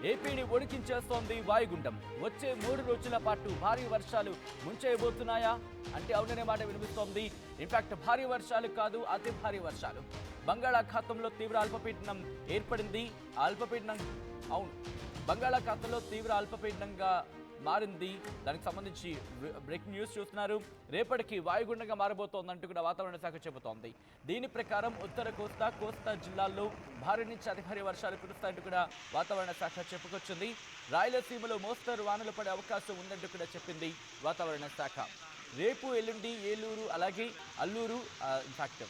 ఏపీని వణికించేస్తోంది వాయుగుండం. వచ్చే 3 రోజుల పాటు భారీ వర్షాలు ముంచేయబోతున్నాయా అంటే అవుననే మాట వినిపిస్తోంది. ఇన్ఫాక్ట్ భారీ వర్షాలు కాదు, అతి భారీ వర్షాలు. బంగాళాఖాతంలో తీవ్ర అల్పపీడనం ఏర్పడింది. అవును, బంగాళాఖాతంలో తీవ్ర అల్పపీడనంగా మారింది. దానికి సంబంధించి బ్రేకింగ్ న్యూస్ చూస్తున్నారు. రేపటికి వాయుగుండంగా మారబోతోందంటూ కూడా వాతావరణ శాఖ చెబుతోంది. దీని ప్రకారం ఉత్తర కోస్తా జిల్లాల్లో భారీ నుంచి అతి భారీ వర్షాలు కురుస్తాయంటూ కూడా వాతావరణ శాఖ చెప్పుకొచ్చింది. రాయలసీమలో మోస్తరు వానలు పడే అవకాశం ఉందంటూ కూడా చెప్పింది వాతావరణ శాఖ. రేపు ఎల్లుండి ఏలూరు అలాగే అల్లూరు ఇన్ఫాక్ట్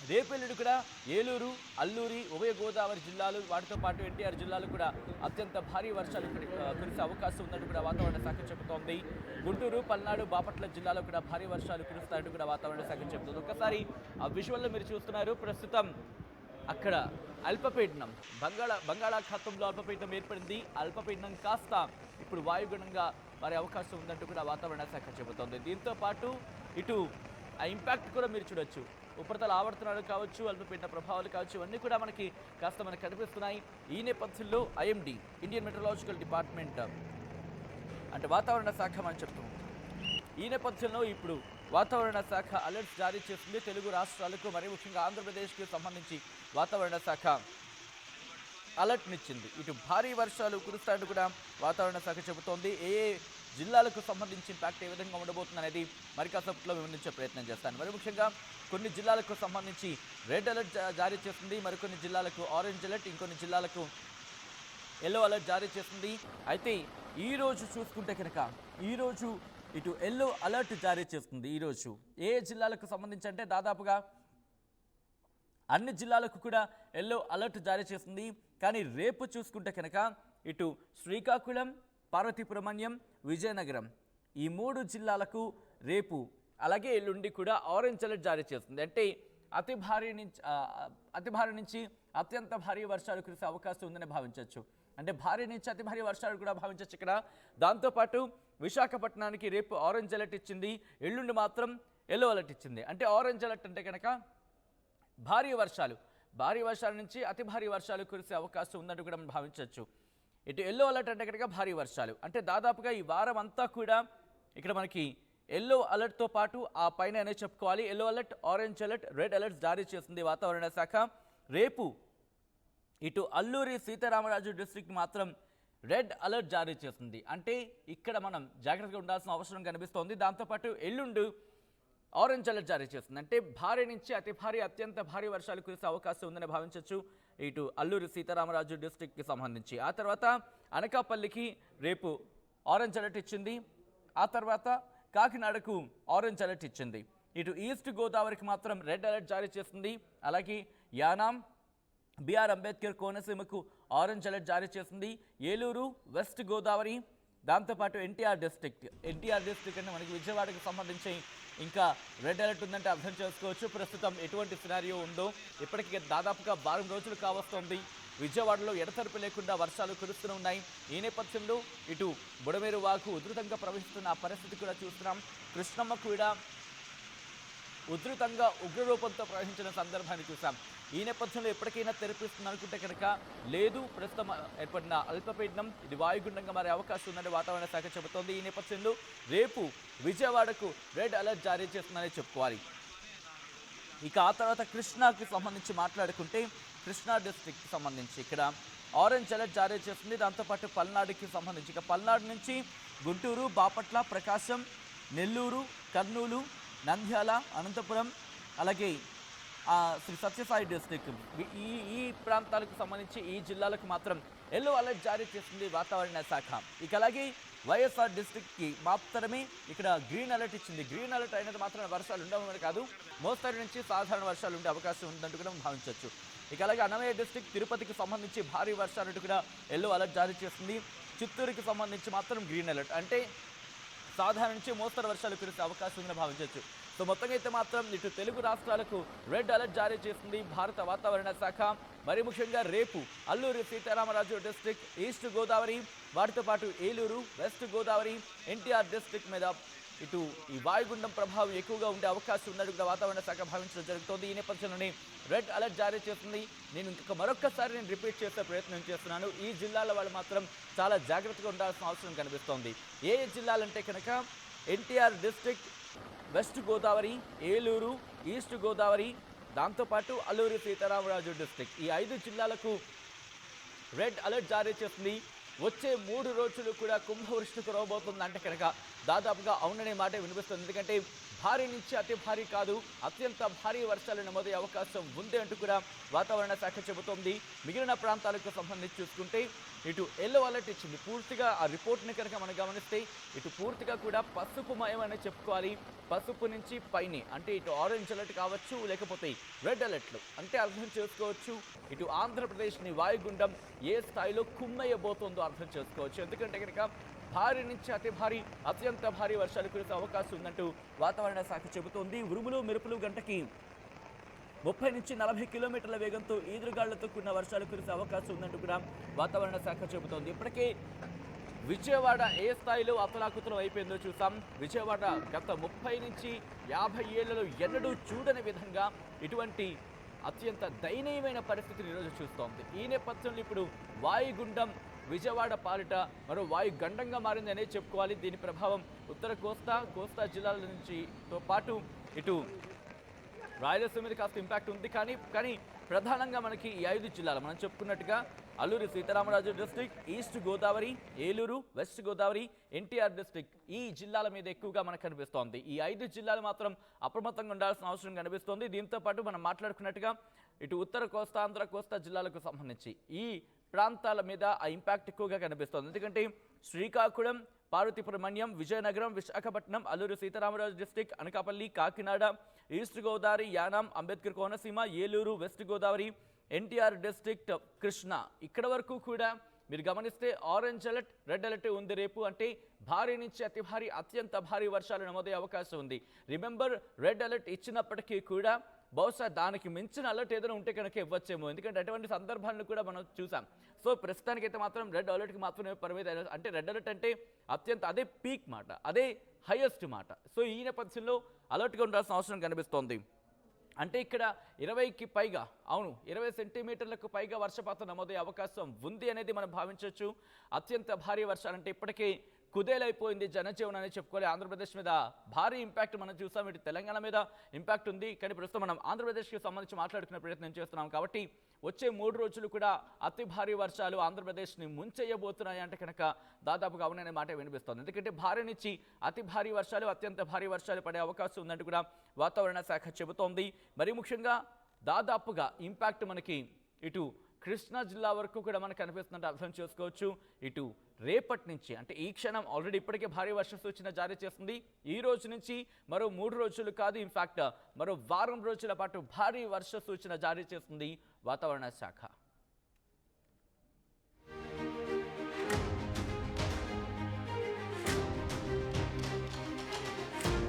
రేపు ఎల్లుండి కూడా ఏలూరు, అల్లూరి, ఉభయ గోదావరి జిల్లాలు వాటితో పాటు ఎన్టీఆర్ జిల్లాలు కూడా అత్యంత భారీ వర్షాలు కురిసే అవకాశం ఉందంటూ కూడా వాతావరణ శాఖ చెబుతోంది. గుంటూరు, పల్నాడు, బాపట్ల జిల్లాలో కూడా భారీ వర్షాలు కురుస్తాయంటూ కూడా వాతావరణ శాఖ చెబుతుంది. ఒక్కసారి ఆ విజువల్లో మీరు చూస్తున్నారు. ప్రస్తుతం అక్కడ అల్పపీడనం బంగాళాఖాతంలో అల్పపీడనం ఏర్పడింది. అల్పపీడనం కాస్త ఇప్పుడు వాయుగుణంగా మారే అవకాశం ఉందంటూ కూడా వాతావరణ శాఖ చెబుతోంది. దీంతో పాటు ఇటు ఆ ఇంపాక్ట్ కూడా మీరు చూడొచ్చు. ఉపరితల ఆవర్తనాలు కావచ్చు, అల్పపీడన ప్రభావాలు కావచ్చు, ఇవన్నీ కూడా మనకు కనిపిస్తున్నాయి. ఈ నేపథ్యంలో ఐఎండీ, ఇండియన్ మెట్రలాజికల్ డిపార్ట్మెంట్ అంటే వాతావరణ శాఖ మనం చెప్తున్నాం. ఈ నేపథ్యంలో ఇప్పుడు వాతావరణ శాఖ అలర్ట్స్ జారీ చేస్తుంది తెలుగు రాష్ట్రాలకు, మరి ముఖ్యంగా ఆంధ్రప్రదేశ్కి సంబంధించి వాతావరణ శాఖ అలర్ట్నిచ్చింది. ఇటు భారీ వర్షాలు కురుస్తాయంటూ కూడా వాతావరణ శాఖ చెబుతోంది. ఏ జిల్లాలకు సంబంధించి ఇంపాక్ట్ ఏ విధంగా ఉండబోతుంది అనేది మరి కాసేపట్లో వివరించే ప్రయత్నం చేస్తాను. మరి ముఖ్యంగా కొన్ని జిల్లాలకు సంబంధించి రెడ్ అలర్ట్ జారీ చేస్తుంది, మరికొన్ని జిల్లాలకు ఆరెంజ్ అలర్ట్, ఇంకొన్ని జిల్లాలకు ఎల్లో అలర్ట్ జారీ చేస్తుంది. అయితే ఈరోజు చూసుకుంటే కనుక ఈరోజు ఇటు ఎల్లో అలర్ట్ జారీ చేస్తుంది. ఈరోజు ఏ జిల్లాలకు సంబంధించి అంటే దాదాపుగా అన్ని జిల్లాలకు కూడా ఎల్లో అలర్ట్ జారీ చేస్తుంది. కానీ రేపు చూసుకుంటే కనుక ఇటు శ్రీకాకుళం, పార్వతీపురమణ్యం, విజయనగరం ఈ 3 జిల్లాలకు రేపు అలాగే ఎల్లుండి కూడా ఆరెంజ్ అలర్ట్ జారీ చేస్తుంది. అంటే అతి భారీ నుంచి అత్యంత భారీ వర్షాలు కురిసే అవకాశం ఉందని భావించవచ్చు. అంటే భారీ నుంచి అతి భారీ వర్షాలు కూడా భావించవచ్చు ఇక్కడ. దాంతోపాటు విశాఖపట్నానికి రేపు ఆరెంజ్ అలర్ట్ ఇచ్చింది, ఎల్లుండి మాత్రం ఎల్లో అలర్ట్ ఇచ్చింది. అంటే ఆరెంజ్ అలర్ట్ అంటే కనుక భారీ వర్షాల నుంచి అతి భారీ వర్షాలు కురిసే అవకాశం ఉందంటూ కూడా మనం భావించవచ్చు. ఇటు ఎల్లో అలర్ట్ అంటే కనుక భారీ వర్షాలు అంటే దాదాపుగా ఈ వారం అంతా కూడా ఇక్కడ మనకి ఎల్లో అలర్ట్తో పాటు ఆ పైన అనేది చెప్పుకోవాలి. Yellow alert, orange alert, red alert జారీ చేస్తుంది వాతావరణ శాఖ. రేపు ఇటు అల్లూరి సీతారామరాజు డిస్ట్రిక్ట్ మాత్రం రెడ్ అలర్ట్ జారీ చేస్తుంది. అంటే ఇక్కడ మనం జాగ్రత్తగా ఉండాల్సిన అవసరం కనిపిస్తోంది. దాంతోపాటు ఎల్లుండి ఆరెంజ్ అలర్ట్ జారీ చేస్తుంది. అంటే భారీ నుంచి అతి భారీ అత్యంత భారీ వర్షాలు కురిసే అవకాశం ఉందని భావించవచ్చు ఇటు అల్లూరి సీతారామరాజు డిస్ట్రిక్ట్కి సంబంధించి. ఆ తర్వాత అనకాపల్లికి రేపు ఆరెంజ్ అలర్ట్ ఇచ్చింది. ఆ తర్వాత కాకినాడకు ఆరెంజ్ అలర్ట్ ఇచ్చింది. ఇటు ఈస్ట్ గోదావరికి మాత్రం రెడ్ అలర్ట్ జారీ చేస్తుంది. అలాగే యానాం, బిఆర్ అంబేద్కర్ కోనసీమకు ఆరెంజ్ అలర్ట్ జారీ చేస్తుంది. ఏలూరు, వెస్ట్ గోదావరి, దాంతోపాటు ఎన్టీఆర్ డిస్ట్రిక్ట్ అంటే మనకి విజయవాడకు సంబంధించి ఇంకా రెడ్ అలర్ట్ ఉందంటే అర్థం చేసుకోవచ్చు ప్రస్తుతం ఎటువంటి సినారియో ఉందో. ఇప్పటికీ దాదాపుగా 12 రోజులు కావస్తోంది. విజయవాడలో ఎడతెరపి లేకుండా వర్షాలు కురుస్తూనే ఉన్నాయి. ఈ నేపథ్యంలో ఇటు బుడమేరు వాగు ఉధృతంగా ప్రవహిస్తున్న ఆ పరిస్థితి కూడా చూస్తున్నాం. కృష్ణమ్మ కూడా ఉధృతంగా ఉగ్రరూపంతో ప్రవహించిన సందర్భాన్ని చూసాం. ఈ నేపథ్యంలో ఎప్పటికైనా తెరపిస్తుంది అనుకుంటే కనుక లేదు, ప్రస్తుతం ఏర్పడిన అల్పపీడనం ఇది వాయుగుండంగా మారే అవకాశం ఉందని వాతావరణ శాఖ చెబుతోంది. ఈ నేపథ్యంలో రేపు విజయవాడకు రెడ్ అలర్ట్ జారీ చేస్తుందని చెప్పుకోవాలి. ఇక ఆ తర్వాత కృష్ణాకి సంబంధించి మాట్లాడుకుంటే కృష్ణా డిస్ట్రిక్ట్కి సంబంధించి ఇక్కడ ఆరెంజ్ అలర్ట్ జారీ చేస్తుంది. దాంతోపాటు పల్నాడుకి సంబంధించి ఇక పల్నాడు నుంచి గుంటూరు, బాపట్ల, ప్రకాశం, నెల్లూరు, కర్నూలు, నంద్యాల, అనంతపురం అలాగే శ్రీ సత్యసాయి డిస్ట్రిక్ట్ ఈ ప్రాంతాలకు సంబంధించి ఈ జిల్లాలకు మాత్రం ఎల్లో అలర్ట్ జారీ చేస్తుంది వాతావరణ శాఖ. ఇక అలాగే వైఎస్ఆర్ డిస్ట్రిక్ట్కి మాత్రమే ఇక్కడ గ్రీన్ అలర్ట్ ఇచ్చింది. గ్రీన్ అలర్ట్ అయినది మాత్రం వర్షాలు ఉండవని కాదు, మోస్తరు నుంచి సాధారణ వర్షాలు ఉండే అవకాశం ఉందంటూ కూడా భావించవచ్చు. ఇక అలాగే అన్నమయ్య డిస్ట్రిక్ట్, తిరుపతికి సంబంధించి భారీ వర్షాలు కూడా ఎల్లో అలర్ట్ జారీ చేస్తుంది. చిత్తూరుకి సంబంధించి మాత్రం గ్రీన్ అలర్ట్ అంటే సాధారణ నుంచి మోస్తరు వర్షాలు కురిసే అవకాశం ఉందని భావించవచ్చు. సో మొత్తంగా అయితే మాత్రం ఇటు తెలుగు రాష్ట్రాలకు రెడ్ అలర్ట్ జారీ చేస్తుంది భారత వాతావరణ శాఖ. మరి ముఖ్యంగా రేపు అల్లూరి సీతారామరాజు డిస్ట్రిక్ట్, ఈస్ట్ గోదావరి, వాటితో పాటు Eluru, west Godavari, NTR district మీద ఇటు ఈ వాయుగుండం ప్రభావం ఎక్కువగా ఉండే అవకాశం ఉన్నట్టు కూడా వాతావరణ శాఖ భావించడం జరుగుతోంది. ఈ నేపథ్యంలోనే రెడ్ అలర్ట్ జారీ చేస్తుంది. నేను మరొక్కసారి రిపీట్ చేసే ప్రయత్నం చేస్తున్నాను. ఈ జిల్లాల వాళ్ళు మాత్రం చాలా జాగ్రత్తగా ఉండాల్సిన అవసరం కనిపిస్తోంది. ఏ జిల్లాలంటే కనుక NTR district, west Godavari, Eluru, east Godavari, దాంతోపాటు అల్లూరి సీతారామరాజు డిస్ట్రిక్ట్, ఈ 5 జిల్లాలకు రెడ్ అలర్ట్ జారీ చేస్తుంది. వచ్చే 3 రోజులు కూడా కుంభవృష్టి కురవబోతుంది అంటే కనుక దాదాపుగా అవుననే మాట వినిపిస్తుంది. ఎందుకంటే భారీ నుంచి అతి భారీ కాదు, అత్యంత భారీ వర్షాలు నమోదయ్యే అవకాశం ఉంది అంటూ కూడా వాతావరణ శాఖ చెబుతోంది. మిగిలిన ప్రాంతాలకు సంబంధించి చూసుకుంటే ఇటు ఎల్లో అలర్ట్ ఇచ్చింది. పూర్తిగా ఆ రిపోర్ట్ని కనుక మనం గమనిస్తే ఇటు పూర్తిగా కూడా పసుపుమయం అని చెప్పుకోవాలి. పసుపు నుంచి పైనే అంటే ఇటు ఆరెంజ్ అలర్ట్ కావచ్చు, లేకపోతే రెడ్ అలర్ట్లు అంటే అర్థం చేసుకోవచ్చు ఇటు ఆంధ్రప్రదేశ్ని వాయుగుండం ఏ స్థాయిలో కుమ్మయ్యబోతుందో అర్థం చేసుకోవచ్చు. ఎందుకంటే కనుక భారీ నుంచి అతి భారీ, అత్యంత భారీ వర్షాలు కురిసే అవకాశం ఉందంటూ వాతావరణ శాఖ చెబుతోంది. ఉరుములు మెరుపులు గంటకి 30 నుంచి 40 కిలోమీటర్ల వేగంతో ఈదురుగాళ్లతో కూడిన వర్షాలు కురిసే అవకాశం ఉందంటూ కూడా వాతావరణ శాఖ చెబుతోంది. ఇప్పటికే విజయవాడ ఏ స్థాయిలో అతలాకుతలం అయిపోయిందో చూసాం. విజయవాడ గత 30 నుంచి 50 ఏళ్లలో ఎన్నడూ చూడని విధంగా ఇటువంటి అత్యంత దయనీయమైన పరిస్థితిని ఈరోజు చూస్తోంది. ఈ నేపథ్యంలో ఇప్పుడు వాయుగుండం విజయవాడ పాలిట మరో వాయుగండంగా మారిందనే చెప్పుకోవాలి. దీని ప్రభావం ఉత్తర కోస్తా జిల్లాల నుంచి తో పాటు ఇటు రాయలసీమ మీద కాస్త ఇంపాక్ట్ ఉంది. కానీ ప్రధానంగా మనకి ఈ 5 జిల్లాలు మనం చెప్పుకున్నట్టుగా Alluri Sitaramaraju district, east Godavari, Eluru, west Godavari, NTR district, ఈ జిల్లాల మీద ఎక్కువగా మనకు కనిపిస్తోంది. ఈ 5 జిల్లాలు మాత్రం అప్రమత్తంగా ఉండాల్సిన అవసరం కనిపిస్తోంది. దీంతో పాటు మనం మాట్లాడుకున్నట్టుగా ఇటు ఉత్తర కోస్తా, ఆంధ్ర కోస్తా జిల్లాలకు సంబంధించి ఈ ప్రాంతాల మీద ఆ ఇంపాక్ట్ ఎక్కువగా కనిపిస్తోంది. ఎందుకంటే Srikakulam, Parvathipuram, Vizianagaram, Visakhapatnam, Alluri Sitaramaraju district, Anakapalli, Kakinada, east Godavari, Yanam, Ambedkar Konaseema, Eluru, west Godavari, NTR district, Krishna, ఇక్కడ వరకు కూడా మీరు గమనిస్తే ఆరెంజ్ అలర్ట్, రెడ్ అలర్ట్ ఉంది రేపు. అంటే భారీ నుంచి అతి భారీ, అత్యంత భారీ వర్షాలు నమోదయ్యే అవకాశం ఉంది. రిమెంబర్, రెడ్ అలర్ట్ ఇచ్చినప్పటికీ కూడా బహుశా దానికి మించిన అలర్ట్ ఏదైనా ఉంటే కనుక ఇవ్వచ్చేమో. ఎందుకంటే అటువంటి సందర్భాలను కూడా మనం చూసాం. సో ప్రస్తుతానికైతే మాత్రం రెడ్ అలర్ట్కి మాత్రమే పరిమితం. అంటే రెడ్ అలర్ట్ అంటే అత్యంత అదే పీక్ మాట, అదే హైయెస్ట్ మాట. సో ఈ నేపథ్యంలో అలర్ట్గా ఉండాల్సిన అవసరం కనిపిస్తోంది. అంటే ఇక్కడ 20కి పైగా, అవును 20 సెంటీమీటర్లకు పైగా వర్షపాతం నమోదయ్యే అవకాశం ఉంది అనేది మనం భావించవచ్చు. అత్యంత భారీ వర్షాలంటే ఇప్పటికే కుదేలైపోయింది జనజీవనం అని చెప్పుకోవాలి. ఆంధ్రప్రదేశ్ మీద భారీ ఇంపాక్ట్ మనం చూసాం. ఇటు తెలంగాణ మీద ఇంపాక్ట్ ఉంది. కానీ ప్రస్తుతం మనం ఆంధ్రప్రదేశ్కి సంబంధించి మాట్లాడుకునే ప్రయత్నం చేస్తున్నాం. కాబట్టి వచ్చే 3 రోజులు కూడా అతి భారీ వర్షాలు ఆంధ్రప్రదేశ్ని ముంచెయ్యబోతున్నాయి అంటే కనుక దాదాపుగా అవుననే మాట వినిపిస్తోంది. ఎందుకంటే భారీ నుంచి అతి భారీ వర్షాలు, అత్యంత భారీ వర్షాలు పడే అవకాశం ఉందంటూ కూడా వాతావరణ శాఖ చెబుతోంది. మరి ముఖ్యంగా దాదాపుగా ఇంపాక్ట్ మనకి ఇటు కృష్ణా జిల్లా వరకు కూడా మనకు కనిపిస్తుందంటే అర్థం చేసుకోవచ్చు. ఇటు రేపటి నుంచి అంటే ఈ క్షణం ఆల్రెడీ ఇప్పటికే భారీ వర్ష సూచన జారీ చేస్తుంది. ఈ రోజు నుంచి మరో 3 రోజులు కాదు, ఇన్ఫాక్ట్ మరో వారం రోజుల పాటు భారీ వర్ష సూచన జారీ చేస్తుంది వాతావరణ శాఖ.